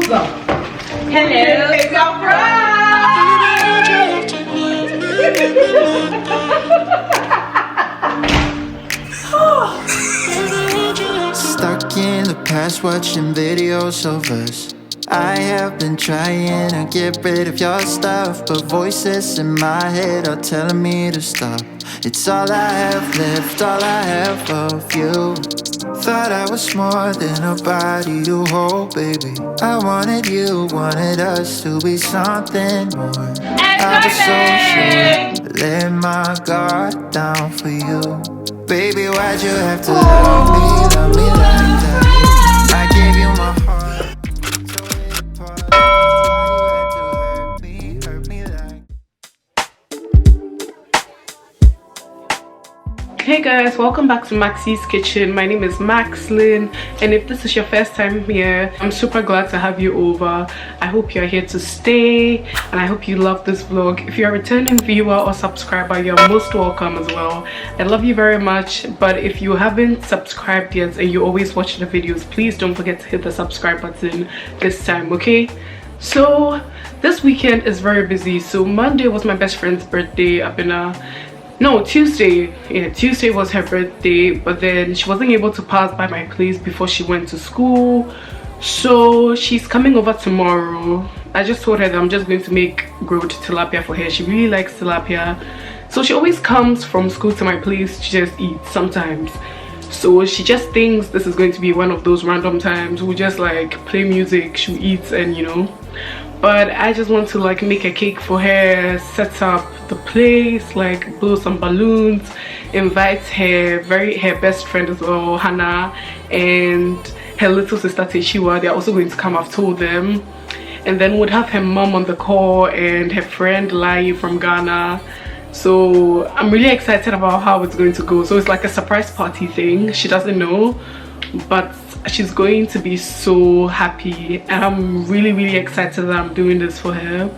What's up? Hello, it's our Stuck in the past watching videos of us. I have been trying to get rid of your stuff, but voices in my head are telling me to stop. It's all I have left, all I have of you. Thought I was more than a body to hold, baby. I wanted you, wanted us to be something more. I was so sure, let my guard down for you. Baby, why'd you have to love me like that? I gave you my heart, tore it apart. Why you had to hurt me like. Hey guys, welcome back to Maxyy's kitchen. My name is Maxlyn, and if this is your first time here, I'm super glad to have you over. I hope you're here to stay, and I hope you love this vlog. If you're a returning viewer or subscriber, you're most welcome as well. I love you very much, but if you haven't subscribed yet and you always watch the videos, please don't forget to hit the subscribe button this time, okay? So this weekend is very busy. So Monday was my best friend's birthday. Tuesday. Yeah, Tuesday was her birthday, but then she wasn't able to pass by my place before she went to school, so she's coming over tomorrow. I just told her that I'm just going to make grilled tilapia for her. She really likes tilapia, so she always comes from school to my place to just eat sometimes. So she just thinks this is going to be one of those random times we'll just like play music, she'll eat, and you know. But I just want to like make a cake for her, set up the place, like blow some balloons, invite her best friend as well, Hannah, and her little sister Teshiwa. They're also going to come, I've told them. And then we'd have her mom on the call and her friend Lai from Ghana. So I'm really excited about how it's going to go. So it's like a surprise party thing. She doesn't know, but she's going to be so happy, and I'm really excited that I'm doing this for her.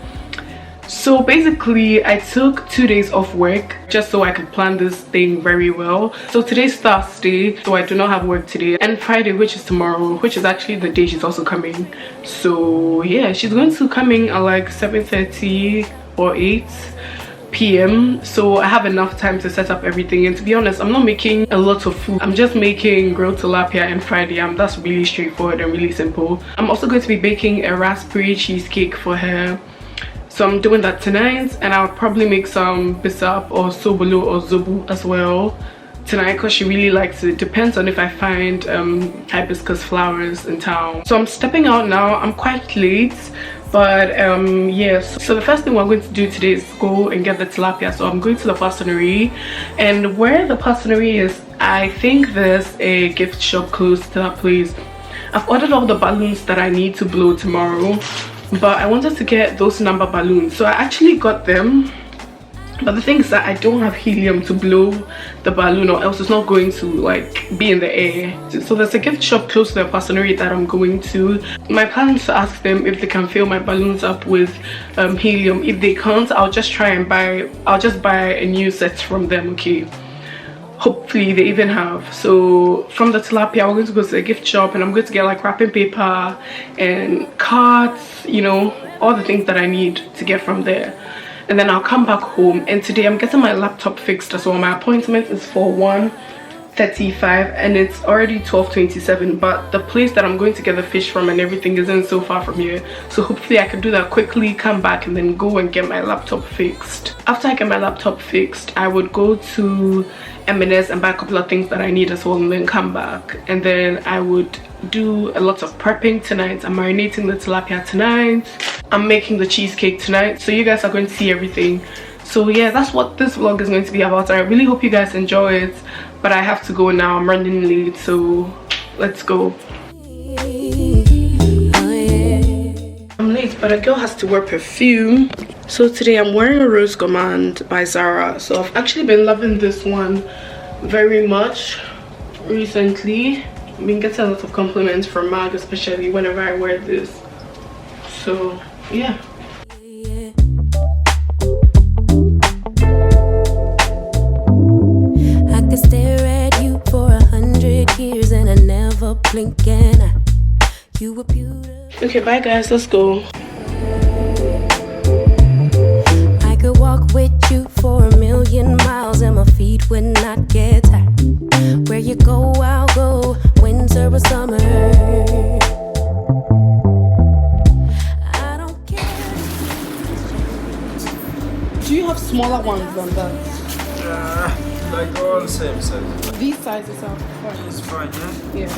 So basically I took 2 days off work just so I could plan this thing very well. So today's Thursday, so I do not have work today, and Friday, which is tomorrow, which is actually the day she's also coming. So yeah, she's going to come in at like 7:30 or 8 p.m. so I have enough time to set up everything. And to be honest, I'm not making a lot of food. I'm just making grilled tilapia and fried yam. That's really straightforward and really simple. I'm also going to be baking a raspberry cheesecake for her, so I'm doing that tonight. And I'll probably make some bisap or sobolo or zobo as well tonight, because she really likes it. Depends on if I find hibiscus flowers in town. So I'm stepping out now. I'm quite late, but yes. So the first thing we're going to do today is go and get the tilapia. So I'm going to the patisserie, and where the patisserie is, I think there's a gift shop close to that place. I've ordered all the balloons that I need to blow tomorrow, but I wanted to get those number balloons, so I actually got them. But the thing is that I don't have helium to blow the balloon, or else it's not going to like be in the air. So there's a gift shop close to the patisserie that I'm going to. My plan is to ask them if they can fill my balloons up with helium. If they can't, I'll just buy a new set from them, okay? Hopefully they even have. So from the tilapia, we're going to go to the gift shop, and I'm going to get like wrapping paper and cards, you know, all the things that I need to get from there. And then I'll come back home, and today I'm getting my laptop fixed as well. My appointment is for 1:35 and it's already 12:27, but the place that I'm going to get the fish from and everything isn't so far from here, so hopefully I can do that quickly, come back, and then go and get my laptop fixed. After I get my laptop fixed, I would go to M&S and buy a couple of things that I need as well, and then come back. And then I would do a lot of prepping tonight. I'm marinating the tilapia tonight. I'm making the cheesecake tonight, so you guys are going to see everything. So yeah, that's what this vlog is going to be about. I really hope you guys enjoy it, but I have to go now. I'm running late, so let's go. I'm late, but a girl has to wear perfume. So today I'm wearing a Rose Gourmand by Zara. So I've actually been loving this one very much recently. I've been getting a lot of compliments from Mag, especially whenever I wear this. So yeah. I could stare at you for 100 years and I never blink an eye. You were beautiful. Okay, bye guys, let's go. I could walk with you for 1,000,000 miles and my feet would not get tired. Where you go, I'll go, winter or summer. I don't care. Do you have smaller ones than that? Like all the same size. These sizes are fine. It's fine, yeah? Yeah.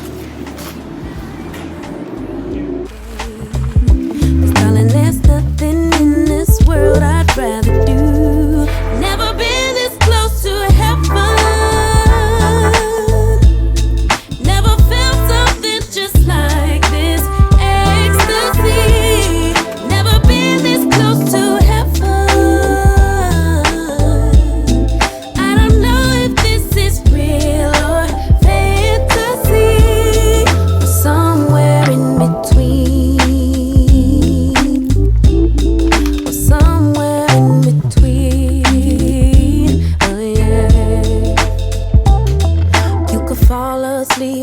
Darling, there's nothing in this world I'd rather do. Never been this close to heaven. Never felt something just like this. Ecstasy. Never been this close to heaven. I don't know if this is real or fantasy, or somewhere in between.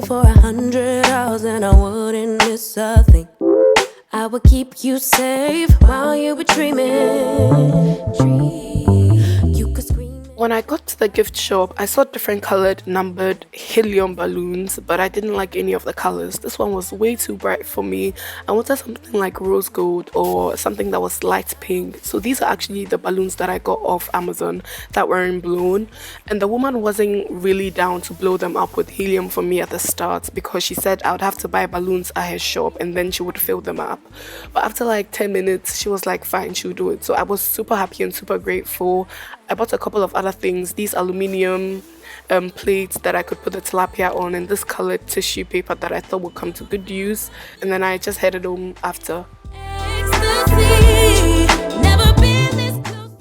For 100 hours and I wouldn't miss a thing. I would keep you safe while you were dreaming. You could scream. When I got to the gift shop, I saw different colored numbered helium balloons, but I didn't like any of the colors. This one was way too bright for me. I wanted something like rose gold or something that was light pink. So these are actually the balloons that I got off Amazon that weren't blown. And the woman wasn't really down to blow them up with helium for me at the start because she said I would have to buy balloons at her shop and then she would fill them up. But after like 10 minutes, she was like, fine, she'll do it. So I was super happy and super grateful. I bought a couple of other things, these aluminium plates that I could put the tilapia on, and this colored tissue paper that I thought would come to good use, and then I just headed home after.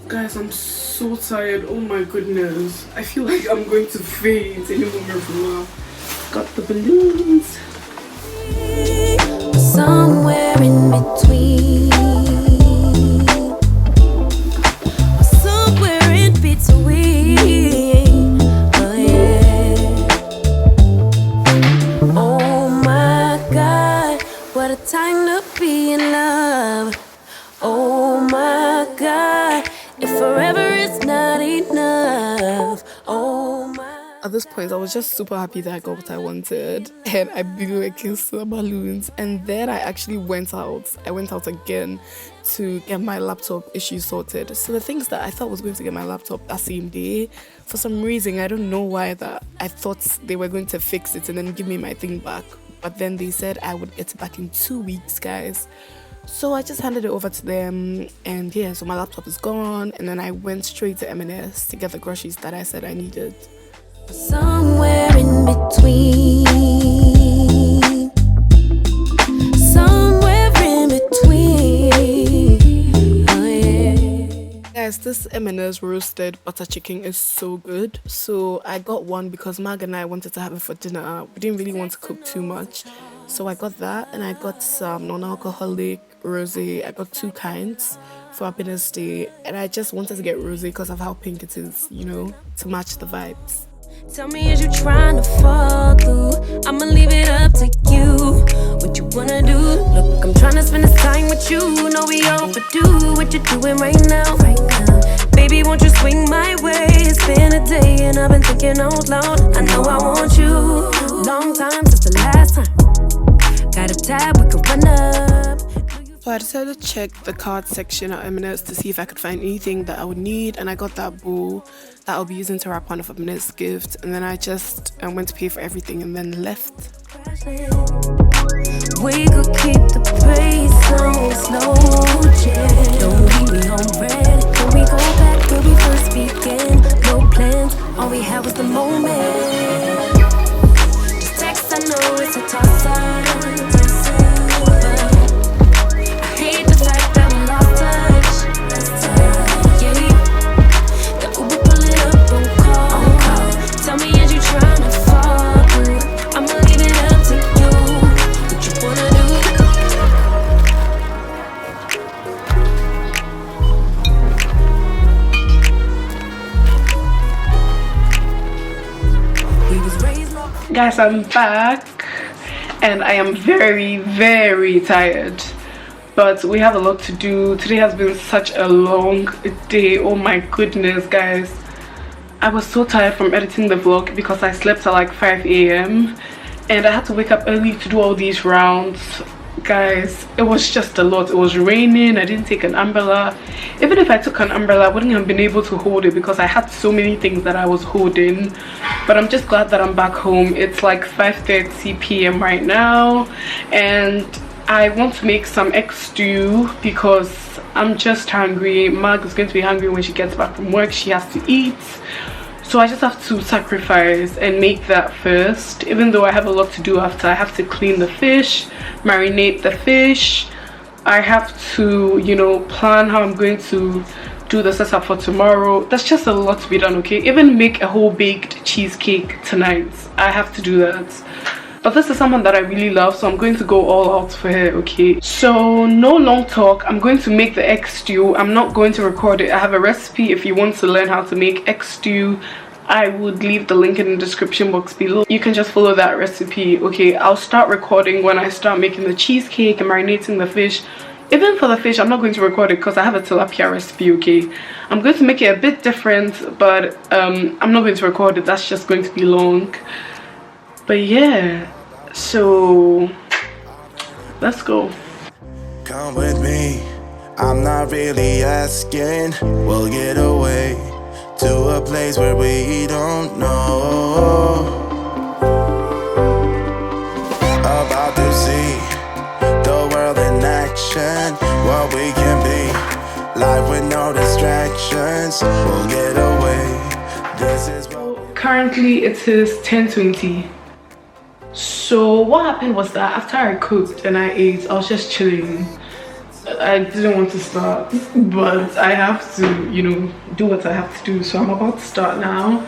Guys, I'm so tired, oh my goodness. I feel like I'm going to faint any moment from now. Got the balloons. Somewhere in between. Time to be in love. Oh my God, if forever is not enough. Oh my. At this point, I was just super happy that I got what I wanted, and I blew a kiss to the balloons. And then I actually went out. I went out again to get my laptop issue sorted. So the things that I thought was going to get my laptop that same day, for some reason, I don't know why, that I thought they were going to fix it and then give me my thing back. But then they said I would get it back in 2 weeks, guys. So I just handed it over to them, and yeah, so my laptop is gone. And then I went straight to M&S to get the groceries that I said I needed. Somewhere in between. Somewhere in between. Oh yeah. Guys, this M&S roasted butter chicken is so good. So I got one because Mag and I wanted to have it for dinner. We didn't really want to cook too much. So I got that, and I got some non-alcoholic rosé. I got 2 kinds for Happiness Day. And I just wanted to get rosé because of how pink it is, you know, to match the vibes. Tell me, is you trying to fall through? I'ma leave it up to you. What you wanna do? Look, I'm trying to spend this time with you. Know we overdue. What you doing right now? Baby, won't you swing my way? It's been a day and I've been thinking out loud. I know I want you. Long time since the last time. Got a tab, we could run up. So I decided to check the card section at M&S to see if I could find anything that I would need, and I got that bowl that I'll be using to wrap one of M&S gift. And then I just went to pay for everything and then left. We could keep the pace on slow jam. Don't leave me on red. Can we go back where we first began? No plans, all we had was the moment. Just text, I know it's a toss-up. Guys, I'm back, and I am very, very tired. But we have a lot to do. Today has been such a long day. Oh my goodness, guys. I was so tired from editing the vlog because I slept at like 5 a.m. and I had to wake up early to do all these rounds. Guys, it was just a lot. It was raining. I didn't take an umbrella. Even if I took an umbrella, I wouldn't have been able to hold it because I had so many things that I was holding. But I'm just glad that I'm back home. It's like 5:30 p.m. right now, and I want to make some egg stew because I'm just hungry. Mag is going to be hungry when she gets back from work. She has to eat. So I just have to sacrifice and make that first. Even though I have a lot to do after. I have to clean the fish, marinate the fish. I have to, you know, plan how I'm going to do the setup for tomorrow. That's just a lot to be done, okay? Even make a whole baked cheesecake tonight. I have to do that. But this is someone that I really love, so I'm going to go all out for her, okay? So no long talk. I'm going to make the egg stew. I'm not going to record it. I have a recipe if you want to learn how to make egg stew. I would leave the link in the description box below. You can just follow that recipe, okay? I'll start recording when I start making the cheesecake and marinating the fish. Even for the fish, I'm not going to record it because I have a tilapia recipe, okay? I'm going to make it a bit different, but I'm not going to record it. That's just going to be long. But yeah, so let's go. Come with me, I'm not really asking. We'll get away to a place where we don't know. About to see the world in action, what we can be. Life with no distractions, we'll get away. This is what Currently it is 10:20. So what happened was that after I cooked and I ate, I was just chilling. I didn't want to start, but I have to, you know, do what I have to do. So I'm about to start now.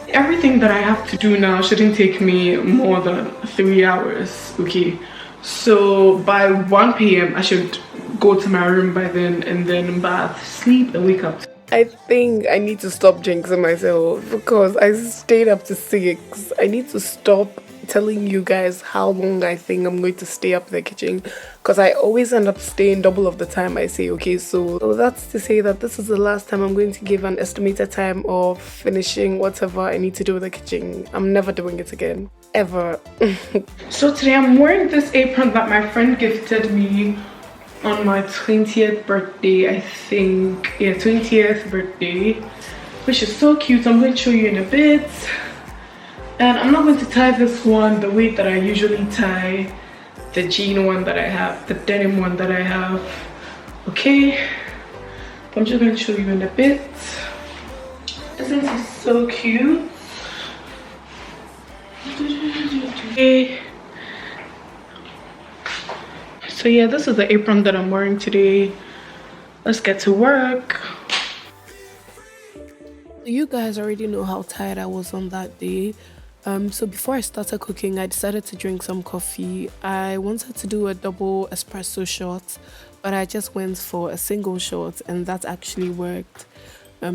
Everything that I have to do now shouldn't take me more than 3 hours, okay? So by 1 p.m. I should go to my room by then, and then bath, sleep, and wake up. I think I need to stop jinxing myself because I stayed up to 6. I need to stop telling you guys how long I think I'm going to stay up in the kitchen because I always end up staying double of the time I say, okay? So that's to say that this is the last time I'm going to give an estimated time of finishing whatever I need to do with the kitchen. I'm never doing it again, ever. So today I'm wearing this apron that my friend gifted me on my 20th birthday, I think. Yeah, 20th birthday, which is so cute. I'm going to show you in a bit. And I'm not going to tie this one the way that I usually tie the jean one that I have, the denim one that I have, okay? I'm just going to show you in a bit. Isn't it so cute? Okay. So yeah, this is the apron that I'm wearing today. Let's get to work. You guys already know how tired I was on that day. So before I started cooking, I decided to drink some coffee. I wanted to do a double espresso shot, but I just went for a single shot, and that actually worked.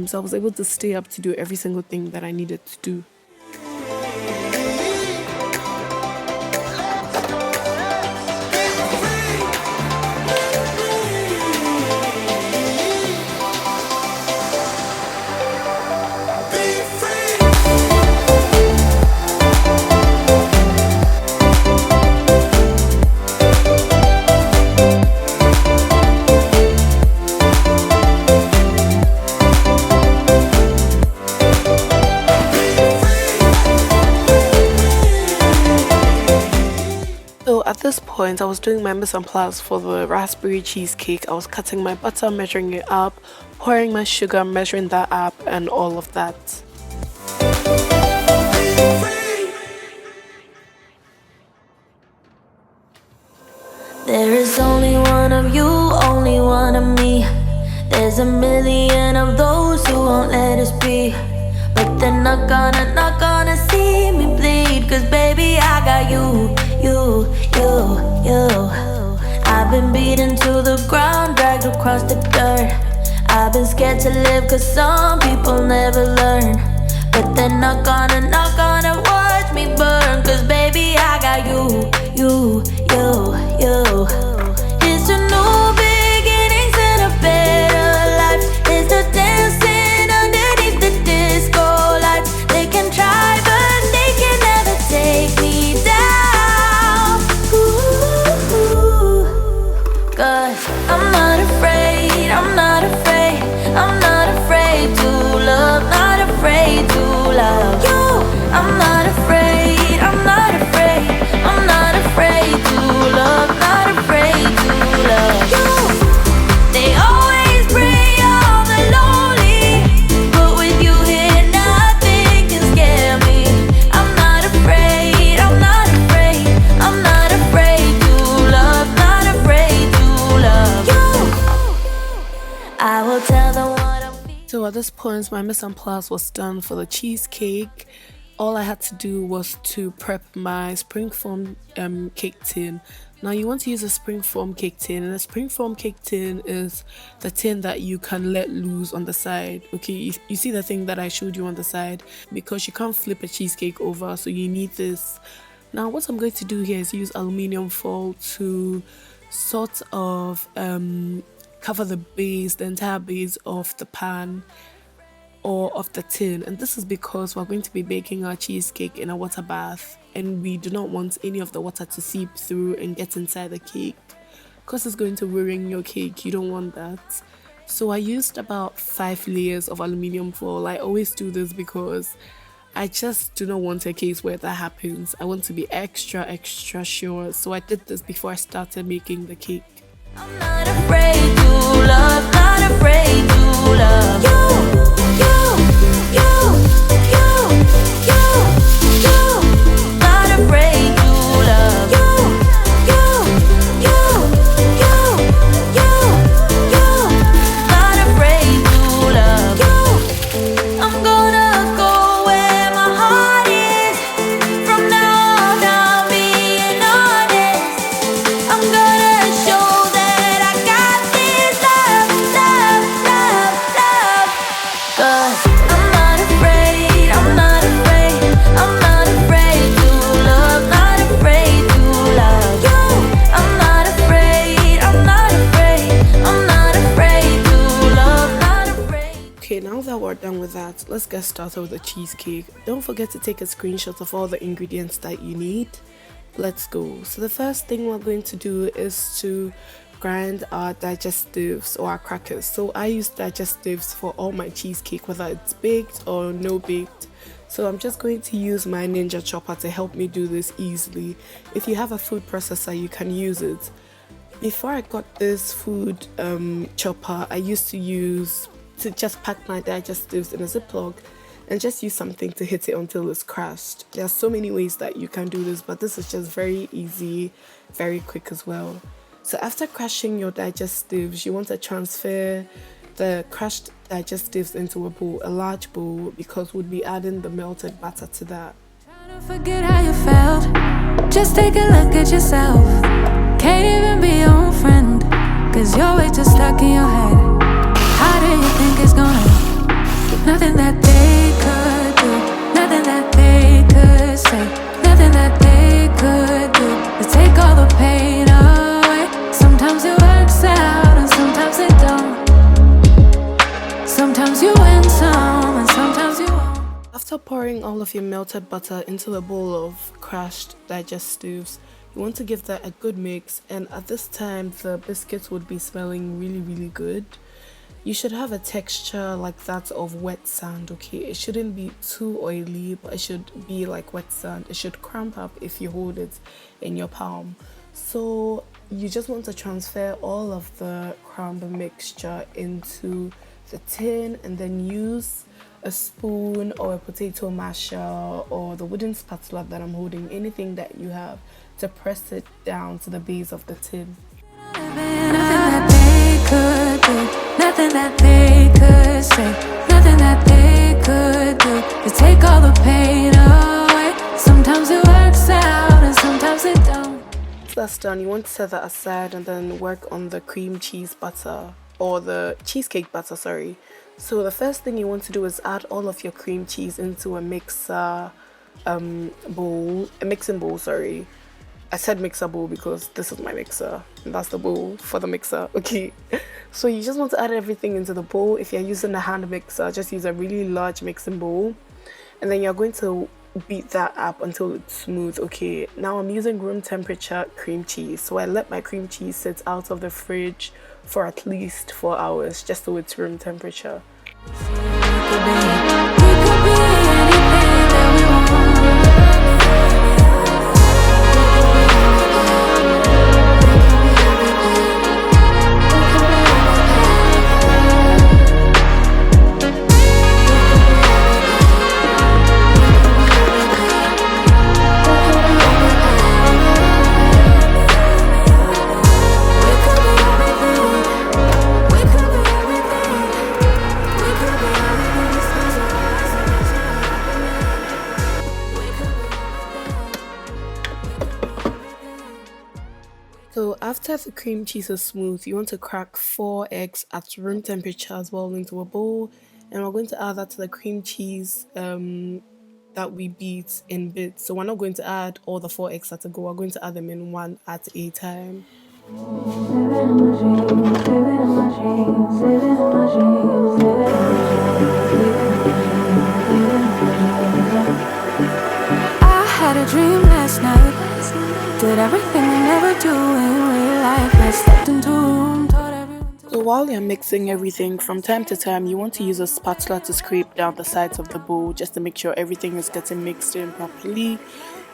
So I was able to stay up to do every single thing that I needed to do. At this point, I was doing my mise en place for the raspberry cheesecake. I was cutting my butter, measuring it up, pouring my sugar, measuring that up, and all of that. There is only one of you, only one of me. There's a million of those who won't let us be. But they're not gonna see me bleed. Cause baby, I got you. I've been beaten to the ground, dragged across the dirt. I've been scared to live cause some people never learn. But they're not gonna watch me burn. Cause baby, I got you. you. It's a new beginnings and a better life. It's the dancing underneath the disco lights. They can try, but they can never take me down. Ooh, 'cause I'm not afraid, I'm not afraid, I'm not afraid to love, not afraid to love you. I'm not afraid, I'm not afraid, I'm not afraid to love, not afraid to love you. They always bring all the lonely, but with you here nothing can scare me. I'm not afraid, I'm not afraid, I'm not afraid to love, not afraid to love you. I will tell them what I'm feeling. So at this point, my mise en place was done for the cheesecake. All I had to do was to prep my springform cake tin. Now you want to use a springform cake tin, and a springform cake tin is the tin that you can let loose on the side. Okay, you see the thing that I showed you on the side, because you can't flip a cheesecake over, so you need this. Now what I'm going to do here is use aluminium foil to sort of cover the entire base of the pan or of the tin, and this is because we're going to be baking our cheesecake in a water bath, and we do not want any of the water to seep through and get inside the cake, because it's going to ruin your cake. You don't want that. So I used about 5 layers of aluminium foil. I always do this because I just do not want a case where that happens. I want to be extra sure, so I did this before I started making the cake. I'm not afraid to love, not afraid to love you. Not afraid to love you. Not afraid to love you. I'm gonna go where my heart is. From now on, I'm being honest. I'm gonna show that I got this love. 'Cause I'm not afraid, I'm not afraid, I'm not afraid to love, not afraid to love you. I'm not afraid, I'm not afraid, I'm not afraid to love, not afraid. Okay, now that we're done with that, let's get started with the cheesecake. Don't forget to take a screenshot of all the ingredients that you need. Let's go. So the first thing we're going to do is to grind our digestives or our crackers. So I use digestives for all my cheesecake, whether it's baked or no baked. So I'm just going to use my Ninja chopper to help me do this easily. If you have a food processor, you can use it. Before I got this food chopper, I used to just pack my digestives in a Ziploc and just use something to hit it until it's crushed. There are so many ways that you can do this, but this is just very easy, very quick as well. So after crushing your digestives, you want to transfer the crushed digestives into a bowl, a large bowl, because we'll be adding the melted butter to that. Trying to forget how you felt. Just take a look at yourself. Can't even be your own friend, 'cause you're way too stuck in your head. How do you think it's gonna be? Nothing that they could do, nothing that they could say, nothing that they could do to take all the pain away. Sometimes it works out and sometimes it don't. Sometimes you win some and sometimes you won't. After pouring all of your melted butter into a bowl of crushed digestives, you want to give that a good mix, and at this time the biscuits would be smelling really good. You should have a texture like that of wet sand, okay? It shouldn't be too oily, but it should be like wet sand. It should cramp up if you hold it in your palm. So you just want to transfer all of the crumb mixture into the tin, and then use a spoon or a potato masher or the wooden spatula that I'm holding, anything that you have, to press it down to the base of the tin. Nothing that they could say, nothing that they could do to take all the pain away. Sometimes it works out and sometimes it don't. Once that's done, you want to set that aside and then work on the cream cheese butter, or the cheesecake butter, sorry. So the first thing you want to do is add all of your cream cheese into a mixing bowl, sorry. I said mixer bowl because this is my mixer and that's the bowl for the mixer. Okay, so you just want to add everything into the bowl. If you're using a hand mixer, just use a really large mixing bowl, and then you're going to beat that up until it's smooth. Okay, now I'm using room temperature cream cheese, so I let my cream cheese sit out of the fridge for at least 4 hours just so it's room temperature. So after the cream cheese is smooth, you want to crack 4 eggs at room temperature as well into a bowl, and we're going to add that to the cream cheese that we beat in bits. So we're not going to add all the 4 eggs at a go. We're going to add them in one at a time. I had a dream last night. Did everything we never do in real life. I stepped into a room, told everyone to. So while you're mixing everything, from time to time, you want to use a spatula to scrape down the sides of the bowl just to make sure everything is getting mixed in properly.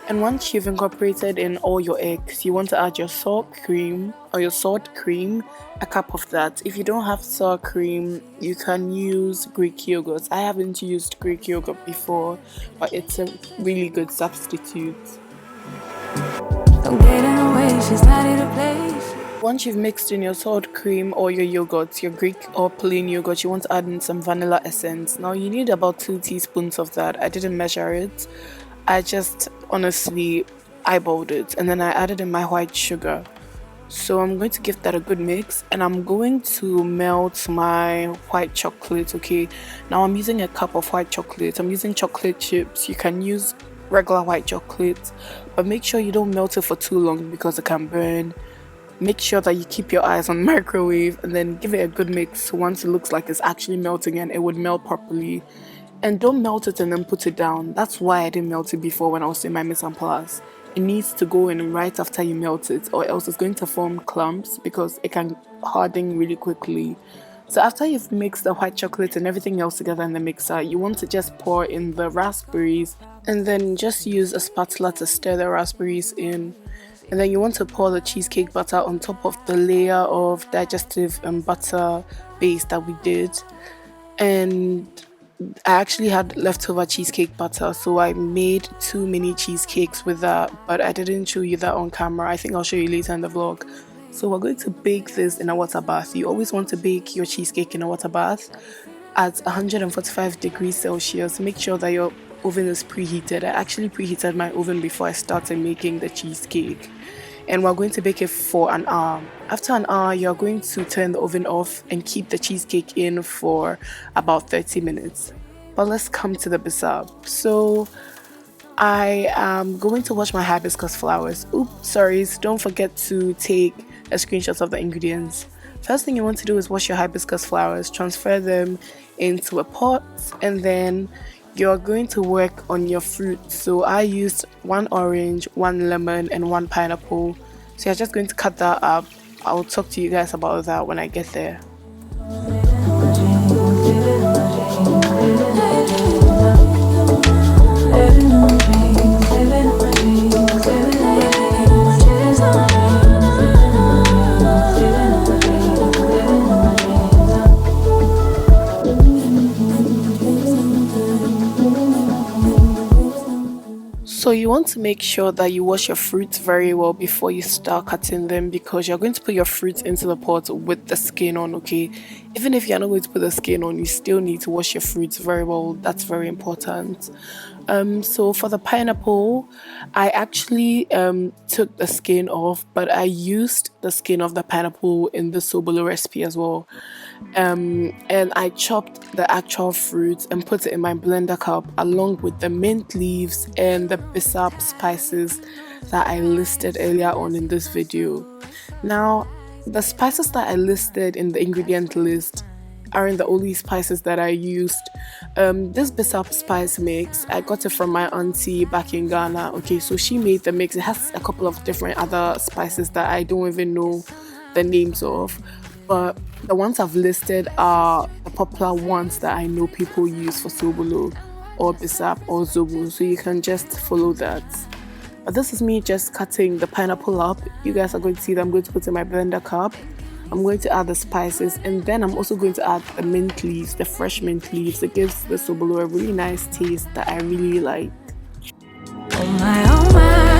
And once you've incorporated in all your eggs, you want to add your sour cream, a cup of that. If you don't have sour cream, you can use Greek yogurt. I haven't used Greek yogurt before, but it's a really good substitute. Don't get in the way, she's not in a place. Once you've mixed in your sour cream or your yogurt, your Greek or plain yogurt, you want to add in some vanilla essence. Now you need about 2 teaspoons of that. I didn't measure it. I just honestly eyeballed it, and then I added in my white sugar. So I'm going to give that a good mix, and I'm going to melt my white chocolate. Okay, now I'm using a cup of white chocolate. I'm using chocolate chips. You can use regular white chocolate, but make sure you don't melt it for too long because it can burn. Make sure that you keep your eyes on the microwave, and then give it a good mix once it looks like it's actually melting and it would melt properly. And don't melt it and then put it down. That's why I didn't melt it before when I was doing my mise en place. It needs to go in right after you melt it, or else it's going to form clumps because it can harden really quickly. So after you've mixed the white chocolate and everything else together in the mixer, you want to just pour in the raspberries, and then just use a spatula to stir the raspberries in. And then you want to pour the cheesecake batter on top of the layer of digestive butter base that we did. And I actually had leftover cheesecake batter, so I made 2 mini cheesecakes with that, but I didn't show you that on camera. I think I'll show you later in the vlog. So we're going to bake this in a water bath. You always want to bake your cheesecake in a water bath at 145 degrees Celsius. Make sure that your oven is preheated. I actually preheated my oven before I started making the cheesecake. And we're going to bake it for an hour. After an hour, you're going to turn the oven off and keep the cheesecake in for about 30 minutes. But let's come to the bisab. So I am going to wash my hibiscus flowers. Oops, sorry, don't forget to take a screenshot of the ingredients. First thing you want to do is wash your hibiscus flowers, transfer them into a pot, and then you're going to work on your fruit. So I used 1 orange, 1 lemon, and 1 pineapple. So you're just going to cut that up. I'll talk to you guys about that when I get there. So you want to make sure that you wash your fruits very well before you start cutting them, because you're going to put your fruits into the pot with the skin on, okay? Even if you're not going to put the skin on, you still need to wash your fruits very well. That's very important. So for the pineapple, I actually took the skin off, but I used the skin of the pineapple in the Sobolo recipe as well. And I chopped the actual fruit and put it in my blender cup along with the mint leaves and the bisab spices that I listed earlier on in this video. Now, the spices that I listed in the ingredient list aren't the only spices that I used. This Bestie spice mix, I got it from my auntie back in Ghana. Okay, so she made the mix. It has a couple of different other spices that I don't even know the names of, but the ones I've listed are the popular ones that I know people use for Sobolo or Bestie or Zobo, so you can just follow that. But this is me just cutting the pineapple up. You guys are going to see that I'm going to put in my blender cup. I'm going to add the spices, and then I'm also going to add the mint leaves, the fresh mint leaves. It gives the Sobolo a really nice taste that I really like. Oh my, oh my.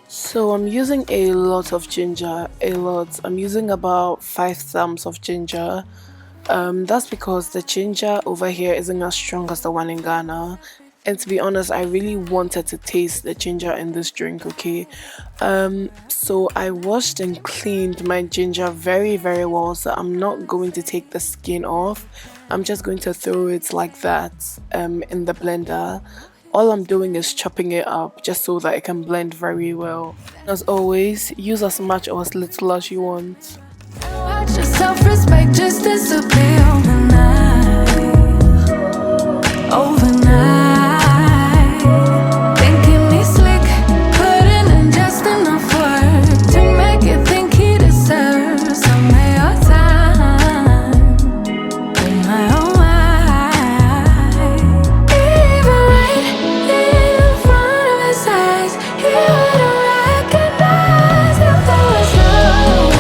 So I'm using a lot of ginger, I'm using about 5 thumbs of ginger. That's because the ginger over here isn't as strong as the one in Ghana, and to be honest, I really wanted to taste the ginger in this drink. Okay, so I washed and cleaned my ginger very well, so I'm not going to take the skin off. I'm just going to throw it like that in the blender. All I'm doing is chopping it up just so that it can blend very well. As always, use as much or as little as you want. Watch your self-respect just disappear overnight. Thinking he's slick, putting in just enough work to make you think he deserves some of your time. Oh my, oh my. Even right in front of his eyes, he wouldn't recognize if it was love.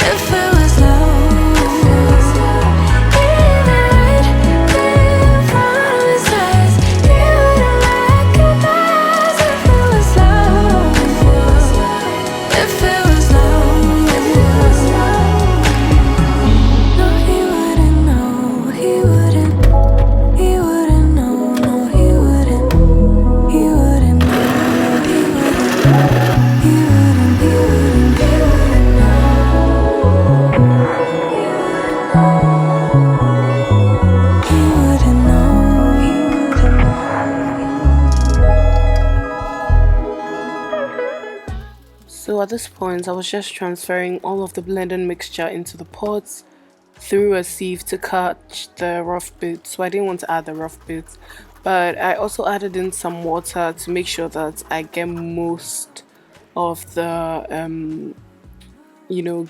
If it was love. Even right in front of his eyes, he wouldn't recognize if it was love. If it was love. No, he wouldn't know. He wouldn't know. No, he wouldn't. He wouldn't know. He wouldn't know. He wouldn't know. So at this point, I was just transferring all of the blended mixture into the pots through a sieve to cut the rough bits. So I didn't want to add the rough bits, but I also added in some water to make sure that I get most of the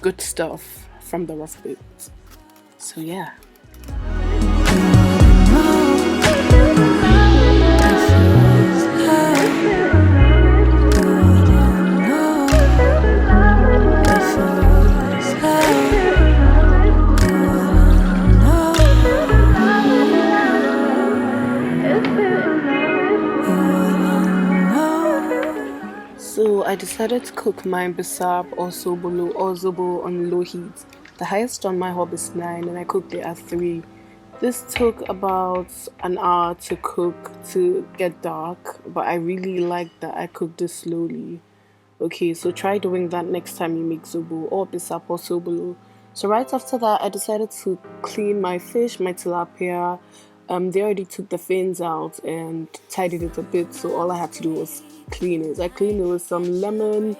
good stuff from the rough bits. So yeah. So I decided to cook my Bestie or Sobolo or Zobo on low heat. The highest on my hob is 9 and I cooked it at 3. This took about an hour to cook to get dark, but I really like that I cooked it slowly. Okay, so try doing that next time you make Zobo or Bestie or Sobolo. So right after that, I decided to clean my fish, my tilapia. They already took the fins out and tidied it a bit, so all I had to do was clean it. I cleaned it with some lemon,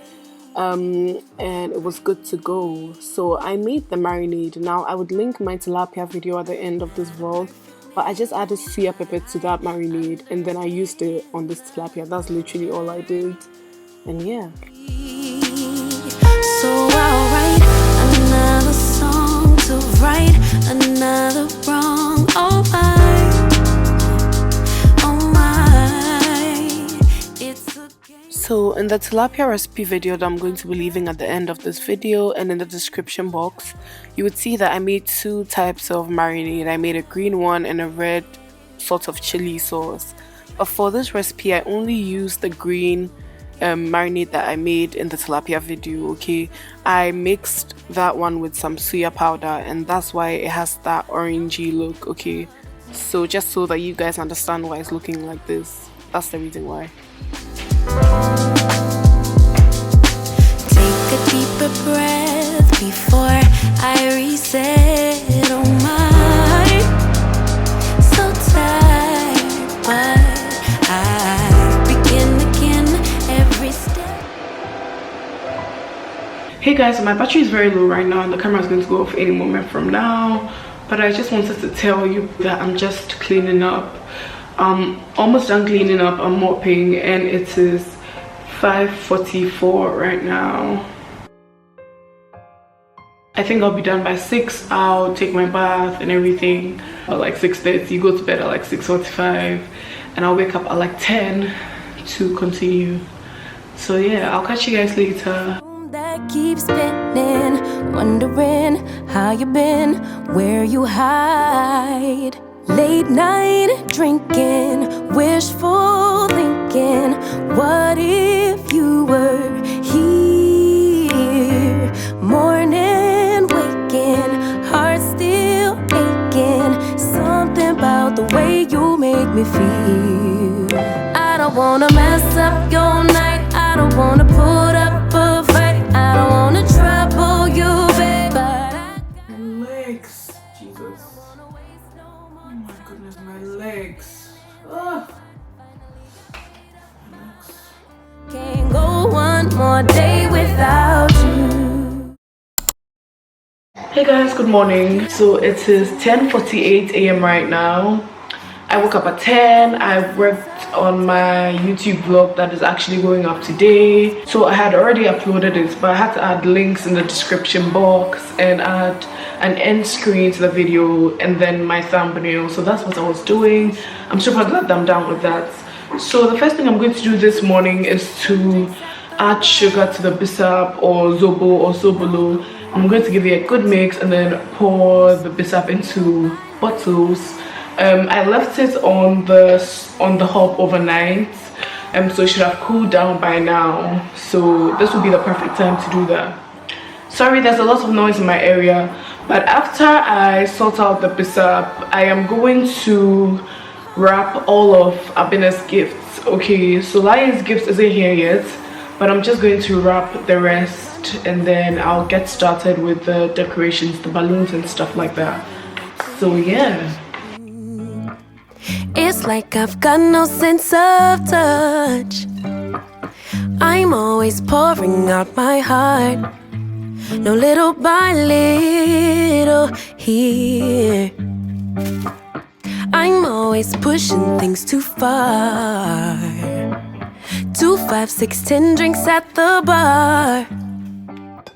and it was good to go. So I made the marinade. Now I would link my tilapia video at the end of this vlog, but I just added suya pepper to that marinade and then I used it on this tilapia. That's literally all I did, and yeah. So I'll write another song to right another wrong. Oh my, it's a game. So in the tilapia recipe video that I'm going to be leaving at the end of this video and in the description box, you would see that I made 2 types of marinade. I made a green one and a red sort of chili sauce. But for this recipe, I only used the green marinade that I made in the tilapia video. Okay, I mixed that one with some suya powder, and that's why it has that orangey look. Okay, so just so that you guys understand why it's looking like this, that's the reason why. Take a deeper breath before I reset. Oh my, so tired, but I begin again every step. Hey guys, my battery is very low right now and the camera is going to go off any moment from now, but I just wanted to tell you that I'm just cleaning up. Almost done cleaning up. I'm mopping and it is 5:44 right now. I think I'll be done by 6. I'll take my bath and everything at like 6:30, go to bed at like 6:45, and I'll wake up at like 10 to continue. So yeah, I'll catch you guys later. That keeps spinning, wondering how you been, where you hide. Late night drinking, wishful thinking, what if you were here? Morning waking, heart still aching, something about the way you make me feel. I don't wanna mess up your night, I don't wanna put up a fight, I don't wanna trouble you, babe, but My legs, Jesus. Oh my goodness, my legs. Ugh. can't go one more day without you. Hey guys, good morning. So it is 10:48 a.m. right now. I woke up at 10. I worked on my YouTube vlog that is actually going up today. So I had already uploaded it, but I had to add links in the description box and add an end screen to the video and then my thumbnail. So that's what I was doing. I'm super glad that I'm done with that. So the first thing I'm going to do this morning is to add sugar to the bisap or Zobo or Sobolo. I'm going to give it a good mix and then pour the bisap into bottles. I left it on the hob overnight, so it should have cooled down by now. So this would be the perfect time to do that. Sorry, there's a lot of noise in my area, but after I sort out the bisap, I am going to wrap all of Abina's gifts. Okay, so Lia's gift isn't here yet, but I'm just going to wrap the rest and then I'll get started with the decorations, the balloons and stuff like that. So yeah. It's like I've got no sense of touch. I'm always pouring out my heart, no little by little here. I'm always pushing things too far. 2, 5, 6, 10 drinks at the bar.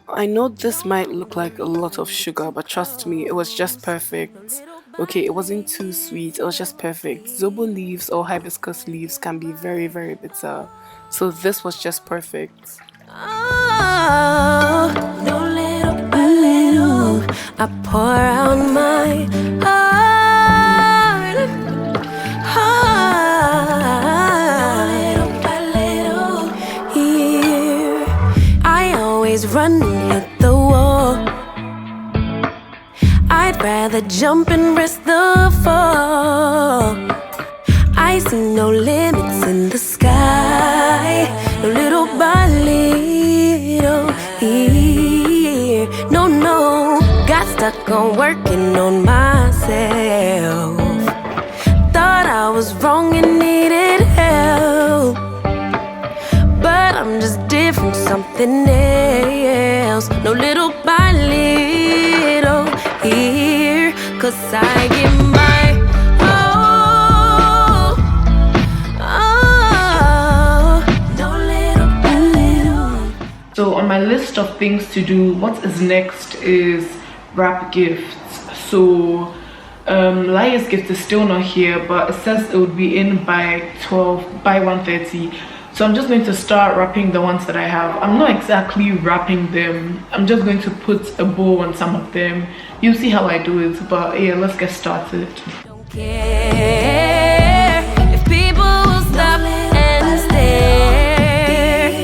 I know this might look like a lot of sugar, but trust me, it was just perfect. Okay, it wasn't too sweet, it was just perfect. Zobo leaves or hibiscus leaves can be very, very bitter. So this was just perfect. Oh, no little by little, I pour out my heart. Little by little, here I always run and hit the wall. I'd rather jump and risk the fall. I see no limits in the sky, no little by little here. No, no, got stuck on working on myself. Thought I was wrong and needed help, but I'm just different, something else. No little by little here, 'cause I give my all. Oh, no little by little. So on my list of things to do, what is next is wrap gifts. So Lia's gift is still not here, but it says it would be in by 1:30. So I'm just going to start wrapping the ones that I have. I'm not exactly wrapping them. I'm just going to put a bow on some of them. You'll see how I do it, but yeah, let's get started. Don't care if people stop and stare.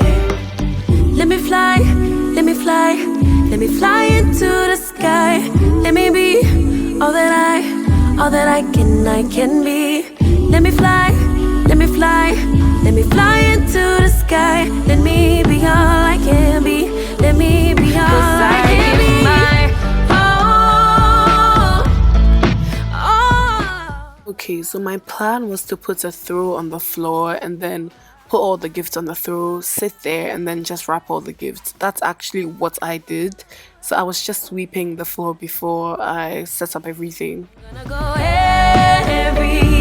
all that I can be. Let me fly, let me fly, let me fly into the sky. Let me be all I can be. Let me be all I can be. Okay, so my plan was to put a throw on the floor and then put all the gifts on the throw, sit there, and then just wrap all the gifts. That's actually what I did. So I was just sweeping the floor before I set up everything. Gonna go everywhere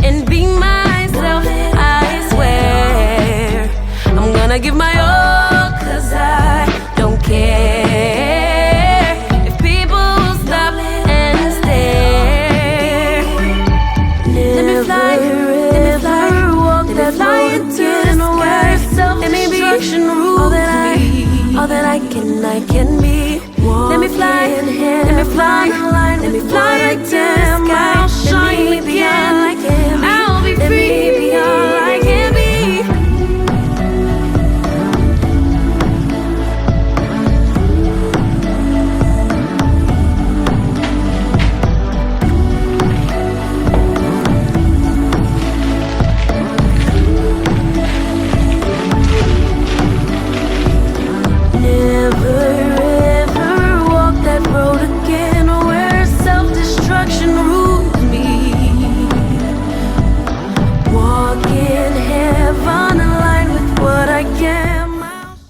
and be myself, I swear. I'm gonna give my all, 'cause I don't care if people stop and stare. Let me fly, walk that fly into the sky. Let me be all that I can be. Let me fly, let me fly, let me fly into the sky. Let me be all I can be. I'll be free. Let me be all I can be.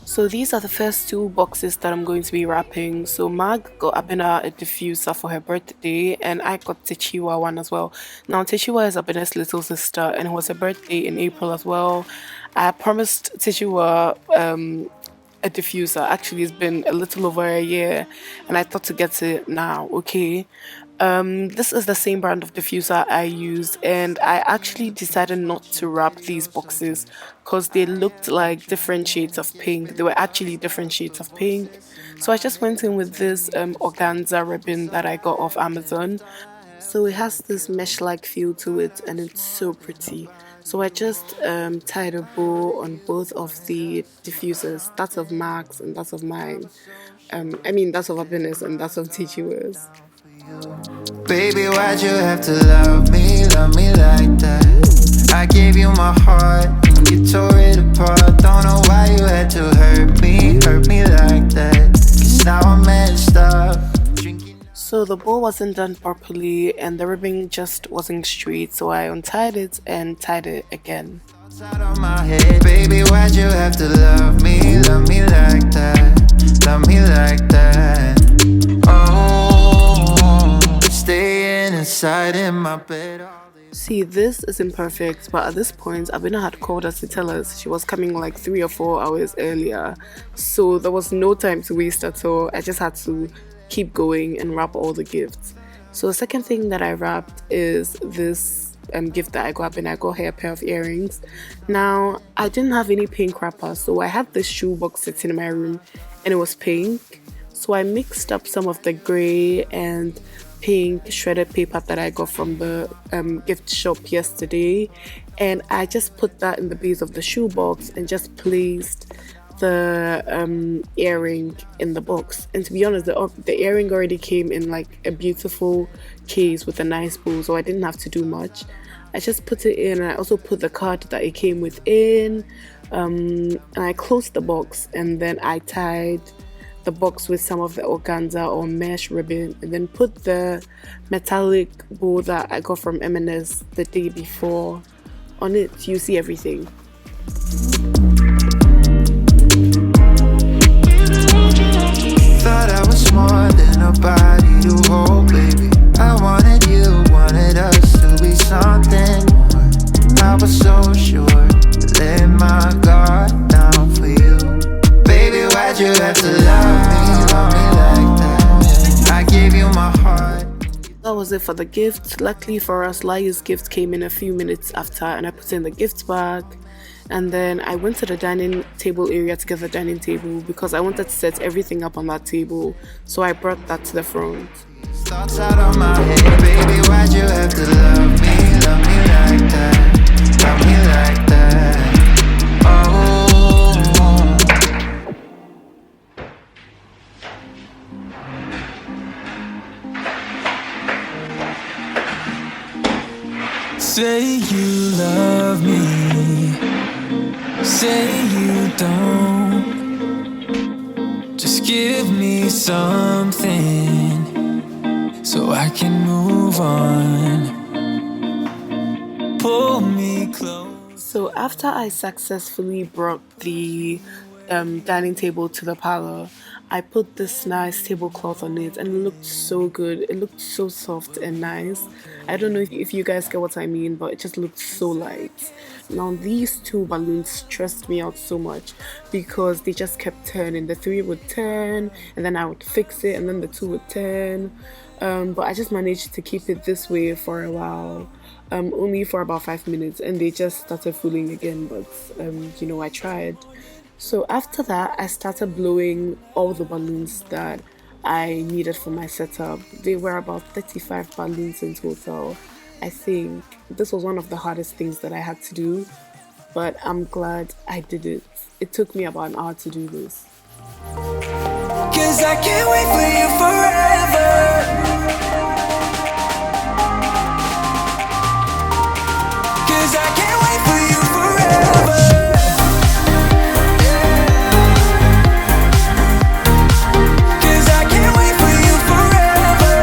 So these are the first two boxes that I'm going to be wrapping. So Mag got Abena a diffuser for her birthday, and I got Techiwa one as well. Now Techiwa is Abena's little sister, and it was her birthday in April as well. I promised Techiwa a diffuser. Actually, it's been a little over a year, and I thought to get it now. Okay. This is the same brand of diffuser I use, and I actually decided not to wrap these boxes because they looked like different shades of pink. They were actually different shades of pink. So I just went in with this organza ribbon that I got off Amazon. So it has this mesh-like feel to it, and it's so pretty. So I just tied a bow on both of the diffusers. That's of Max and that's of mine. That's of Abena's and that's of Tichiwa's. Baby, why'd you have to love me like that? I gave you my heart and you tore it apart. Don't know why you had to hurt me like that. 'Cause now I'm messed up. So the bow wasn't done properly and the ribbon just wasn't straight, so I untied it and tied it again. Out of my head. Baby, why'd you have to love me like that? Love me like that. Oh, staying inside in my bed. See, this is imperfect, but at this point, Abena had called us to tell us she was coming like 3 or 4 hours earlier. So there was no time to waste at all. I just had to keep going and wrap all the gifts. So the second thing that I wrapped is this gift that I got, and I got her a pair of earrings. Now, I didn't have any pink wrappers, so I had this shoebox sitting in my room and it was pink. So I mixed up some of the grey and pink shredded paper that I got from the gift shop yesterday, and I just put that in the base of the shoebox and just placed the earring in the box. And to be honest, the earring already came in like a beautiful case with a nice bow, so I didn't have to do much. I just put it in, and I also put the card that it came with in, and I closed the box, and then I tied the box with some of the organza or mesh ribbon, and then put the metallic bow that I got from M&S the day before on it. You see everything. Thought I was more than a body to hold, baby. I wanted you, wanted us to be something more. I was so sure, let my guard down for you. Baby, why'd you have to love me like that? I gave you my heart. That was it for the gift. Luckily for us, Laya's gift came in a few minutes after, and I put it in the gift bag. And then I went to the dining table area to get the dining table because I wanted to set everything up on that table. So I brought that to the front. Thoughts out of my head, baby, why'd you have to love me like that? Love me like that. Oh. Say you love me, say you don't. Just give me something so I can move on. Pull me close. So after I successfully brought the dining table to the parlor, I put this nice tablecloth on it and it looked so good. It looked so soft and nice. I don't know if you guys get what I mean, but it just looked so light. Now these two balloons stressed me out so much because they just kept turning. The 3 would turn and then I would fix it and then the 2 would turn. But I just managed to keep it this way for a while. Only for about 5 minutes and they just started fooling again, but you know, I tried. So after that, I started blowing all the balloons that I needed for my setup. They were about 35 balloons in total. I think this was one of the hardest things that I had to do, but I'm glad I did it. It took me about an hour to do this. 'Cause I can't wait for you forever. I can't wait for you forever. Cause I can't wait for you forever.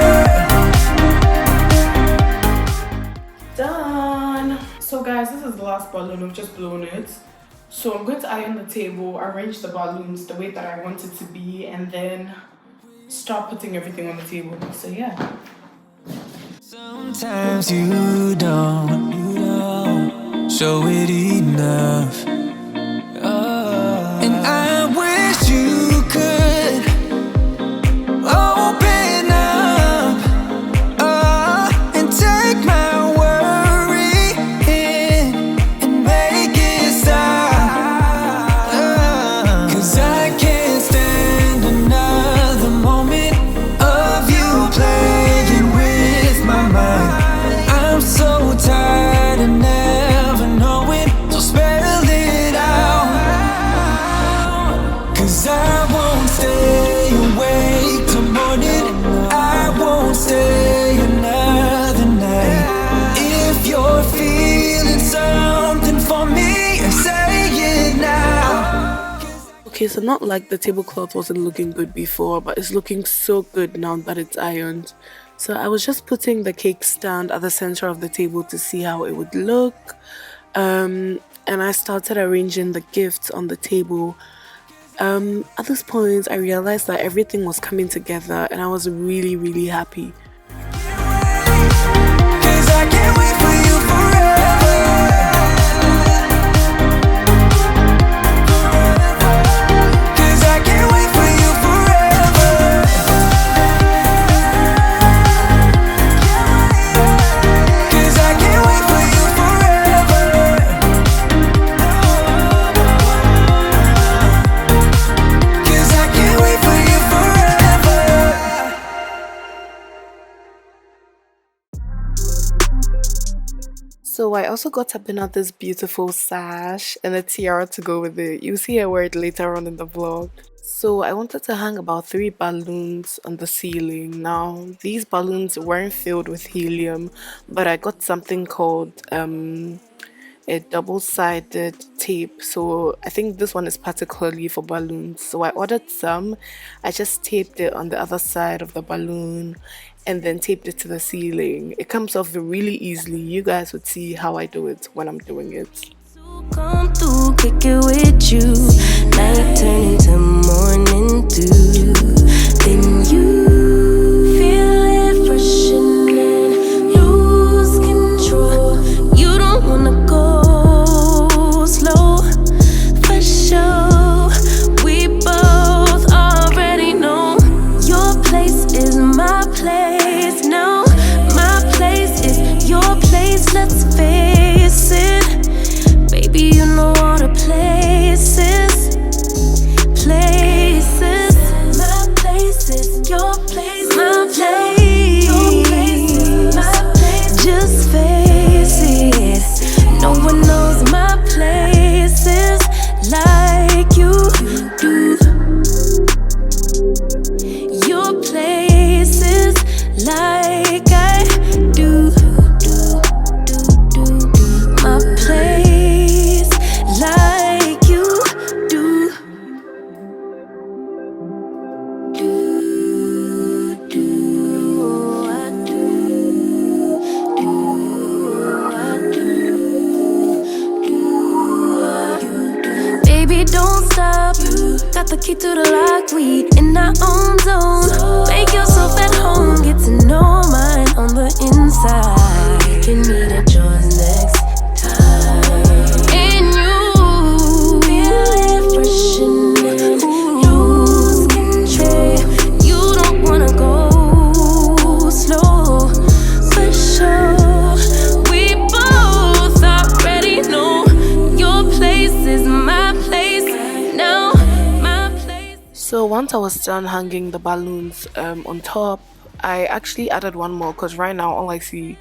Done. So guys, this is the last balloon. I've just blown it. So I'm going to iron the table, arrange the balloons the way that I want it to be, and then start putting everything on the table. So yeah. Sometimes you don't show it enough. And I wish you could open up and take my worry and make it stop. 'Cause I can't stand another moment of you playing with my mind. I'm so tired and never knowing, so spell it out. 'Cause I won't stay awake till morning. I won't stay another night. If you're feeling something for me, say it now. Okay, so not like the tablecloth wasn't looking good before, but it's looking so good now that it's ironed. So I was just putting the cake stand at the center of the table to see how it would look. And I started arranging the gifts on the table. At this point, I realized that everything was coming together and I was really, really happy. 'Cause I can't wait for you forever. 'Cause I can't wait for you forever. 'Cause I can't wait for you forever. 'Cause I can't wait for you forever. So I also got Abina this beautiful sash and a tiara to go with it. You'll see her wear it later on in the vlog. So I wanted to hang about 3 balloons on the ceiling. Now these balloons weren't filled with helium, but I got something called a double-sided tape. So I think this one is particularly for balloons. So I ordered some. I just taped it on the other side of the balloon and then taped it to the ceiling. It comes off really easily. You guys would see how I do it when I'm doing it. Come through, kick it with you. Night turn into morning dew. Then you feel it freshen and lose control. You don't wanna go slow, for sure. We both already know your place is my place now. My place is your place. Let's face it. Baby, you know all the places. My place is your got the key to the lock. We in our own zone. Make yourself at home. Get to know mine on the inside. We can meet at yours next time. And you feel it freshening. Lose control. You don't wanna go slow. For sure. We both already know your place is my place. Now my place. So once I was done hanging the balloons on top, I actually added one more because right now all I see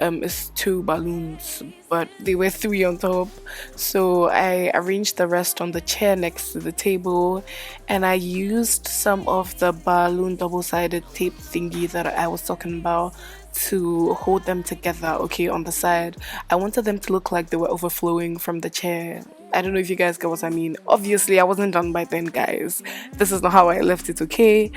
is 2 balloons, but they were 3 on top. So I arranged the rest on the chair next to the table, and I used some of the balloon double-sided tape thingy that I was talking about to hold them together, okay, on the side. I wanted them to look like they were overflowing from the chair. I don't know if you guys get what I mean. Obviously I wasn't done by then, guys. This is not how I left it, okay?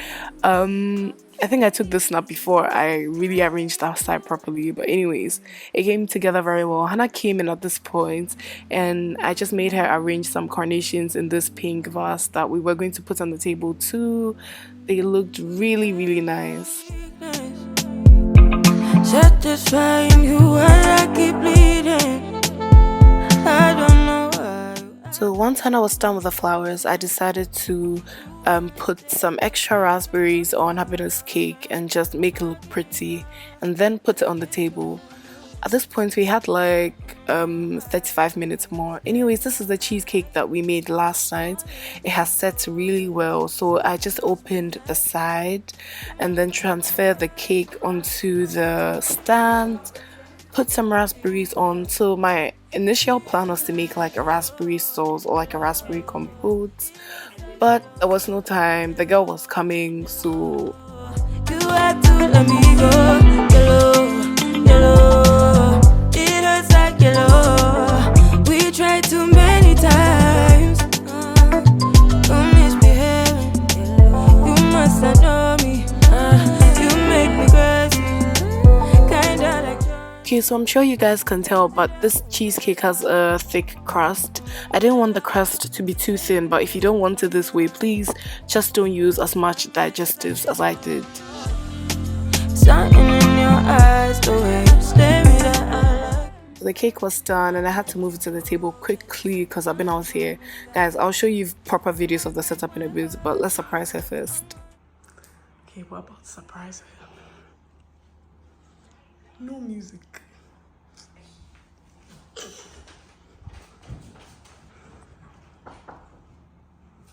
I think I took this snap before I really arranged that side properly, but anyways, it came together very well. Hannah came in at this point, and I just made her arrange some carnations in this pink vase that we were going to put on the table too. They looked really, really nice. Satisfying you while I keep bleeding. I don't know why. So once Hannah was done with the flowers, I decided to put some extra raspberries on happiness cake and just make it look pretty, and then put it on the table. At this point we had like 35 minutes more. Anyways, this is the cheesecake that we made last night. It has set really well, so I just opened the side and then transferred the cake onto the stand, put some raspberries on. So my initial plan was to make like a raspberry sauce or like a raspberry compote, but there was no time. The girl was coming, so You had to let me go. Yellow, yellow. It hurts like yellow. We tried too many times. Don't misbehave. You must have known me. You make me crazy. Kinda like. okay, so I'm sure you guys can tell, but this cheesecake has a thick crust. I didn't want the crust to be too thin, but if you don't want it this way, please just don't use as much digestives as I did. Something in your eyes, the way you stare me that. So the cake was done and I had to move it to the table quickly because I've been out here. Guys, I'll show you proper videos of the setup in a bit, but let's surprise her first. Okay, what about surprise her? No music.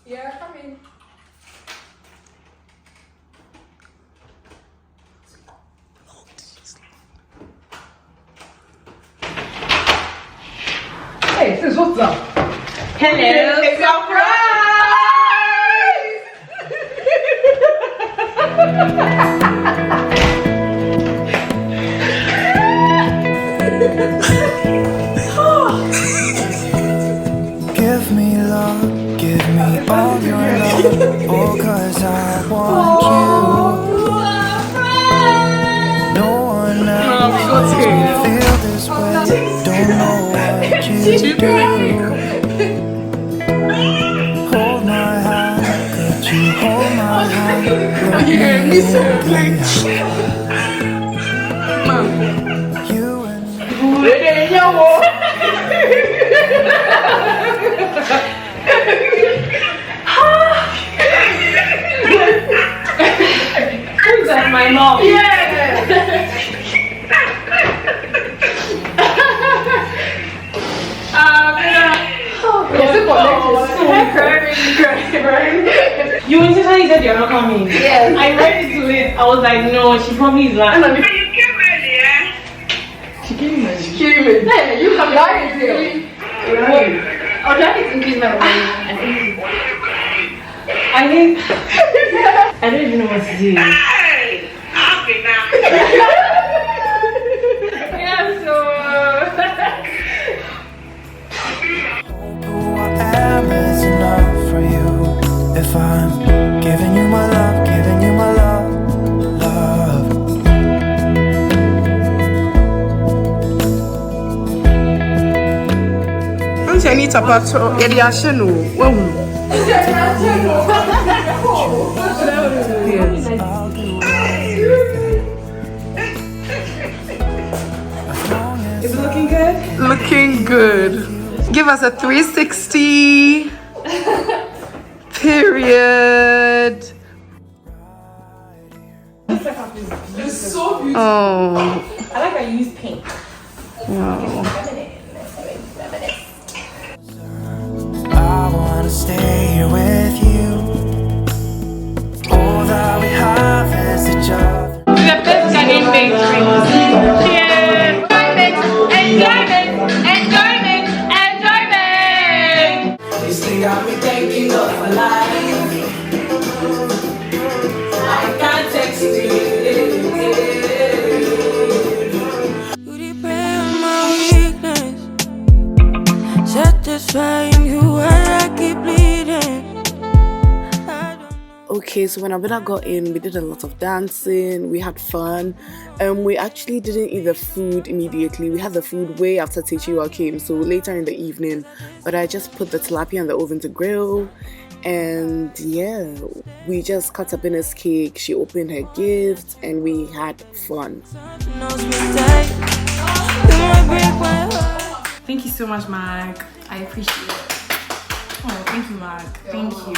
Yeah, come in. Hey, sis, what's up? Hello. It's Give me love, give me all your love. Oh, 'cause I want you. No one else makes me feel this way. Don't know what you do. Hold my hand, could you hold my hand? Let me hold my hand. You and Who's that? My mom. Yeah. You intentionally said you're not coming. Yes. I read into it. I was like, no, she probably is lying. She came early. Hey, you come lying too. Oh, do I need to increase my volume? I mean, I don't even know what to do. Yeah, so. who I am is enough for you. If I'm giving you my love, giving you my love, love. Don't you need to put your Is it looking good? Looking good. Give us a 360. Period. It's so beautiful. Oh. I like I use pink. Wow. I wanna stay here with you. All that we have is each other. The best Ghanaian baked drinks. Cheers! Enjoyment! Enjoyment! Enjoyment! This thing got me thinking of my life. I can't text you. Satisfying you while I keep bleeding. Okay, so when Abena got in, we did a lot of dancing, we had fun, and we actually didn't eat the food immediately. We had the food way after Techiwa came, so later in the evening. But I just put the tilapia in the oven to grill, and yeah, we just cut up Abena's cake. She opened her gifts, and we had fun. Thank you so much, Mark. I appreciate it. Oh, thank you, Mark. Thank you.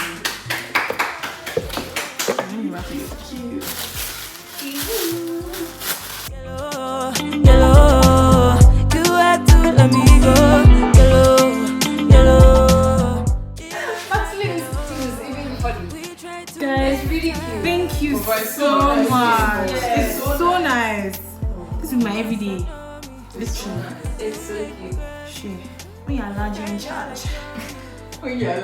Guys, thank you so much. It's so nice. This is my everyday. It's true. It's so cute. Shit. We are large in charge. We are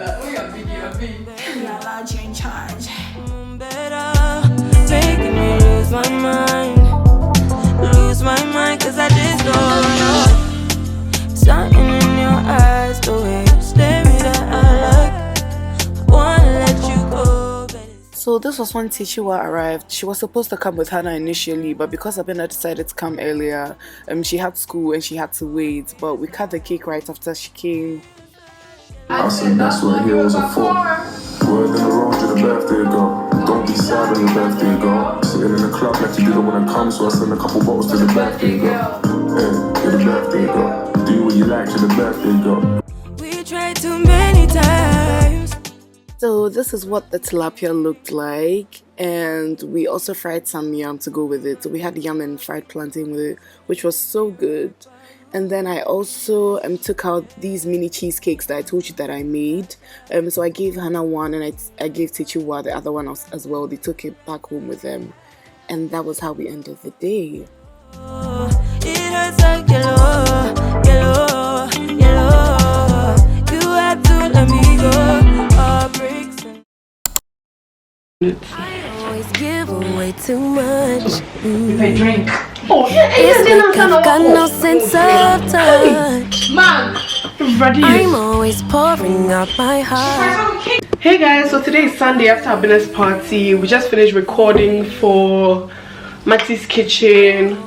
large in charge. Making me lose my mind. Lose my mind, cause I just don't know. Something in your eyes, the way you stare me that I like. Wanna let you go, but So this was when Techiwa arrived. She was supposed to come with Hannah initially, but because Abena decided to come earlier, she had school and she had to wait. But we cut the cake right after she came. I said that's what heroes are for. Word in the road to the birthday girl. Don't be sad on your birthday girl. Sitting in the club like you didn't want to come, so I sent a couple bottles to the birthday girl. Hey, you're the birthday girl. Do what you like to the birthday girl. we tried too many times. So this is what the tilapia looked like, and we also fried some yam to go with it. So we had yam and fried plantain with it, which was so good. And then I also took out these mini cheesecakes that I told you that I made. So I gave Hannah one, and I gave Techiwa the other one as well. They took it back home with them, and that was how we ended the day. It hurts like yellow, yellow, yellow. You had to let me go. Heartbreaks and I always give away too much. If I drink. It's like I've got no sense of touch. Man! I'm always pouring out my heart. Hey guys, so today is Sunday after Abena's party. We just finished recording for Maxyy's kitchen.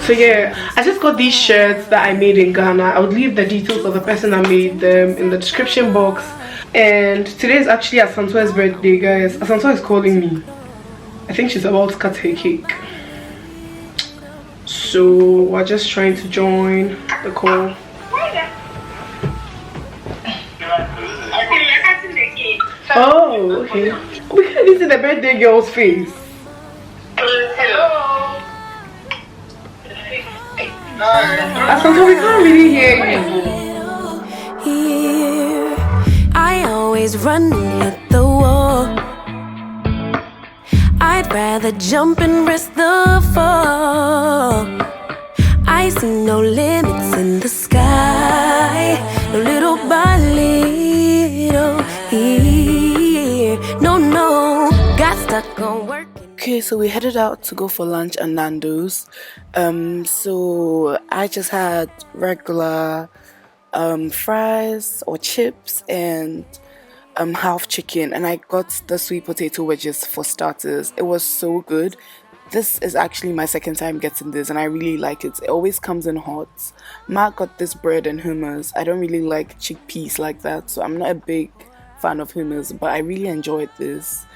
So yeah, I just got these shirts that I made in Ghana. I would leave the details of the person that made them in the description box. And today is actually Asanto's birthday, guys. Asanto is calling me. I think she's about to cut her cake. So we're just trying to join the call. Oh, okay. We can't even see the birthday girl's face. Hello. Asanto, we can't really hear you. Here, I always run and hit the wall. I'd rather jump and risk the fall. I see no limits in the sky, no little by little here. No, got stuck on work. Okay, so we headed out to go for lunch at Nando's. So I just had regular fries or chips and half chicken, and I got the sweet potato wedges for starters. It was so good. This is actually my second time getting this, and I really like it. It always comes in hot. Mark got this bread and hummus. I don't really like chickpeas like that, so I'm not a big fan of hummus, but I really enjoyed this.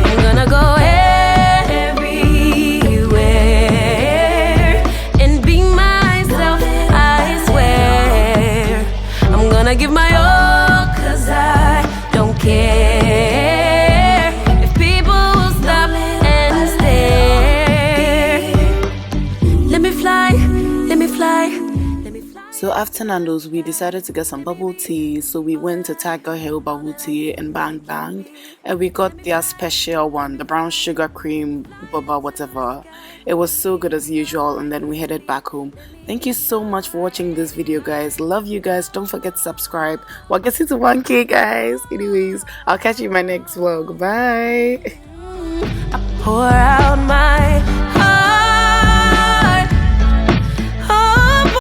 I'm gonna go everywhere and be myself, I swear. I'm gonna give my all, cause I don't care if people will stop and stare. Let me fly, let me fly. So after Nando's, we decided to get some bubble tea. So we went to Tiger Hill Bubble Tea in Bang Bang, and we got their special one, the brown sugar cream boba whatever. It was so good as usual, and then we headed back home. Thank you so much for watching this video, guys. Love you guys. Don't forget to subscribe. We're getting to 1K, guys. Anyways, I'll catch you in my next vlog. Bye. I pour out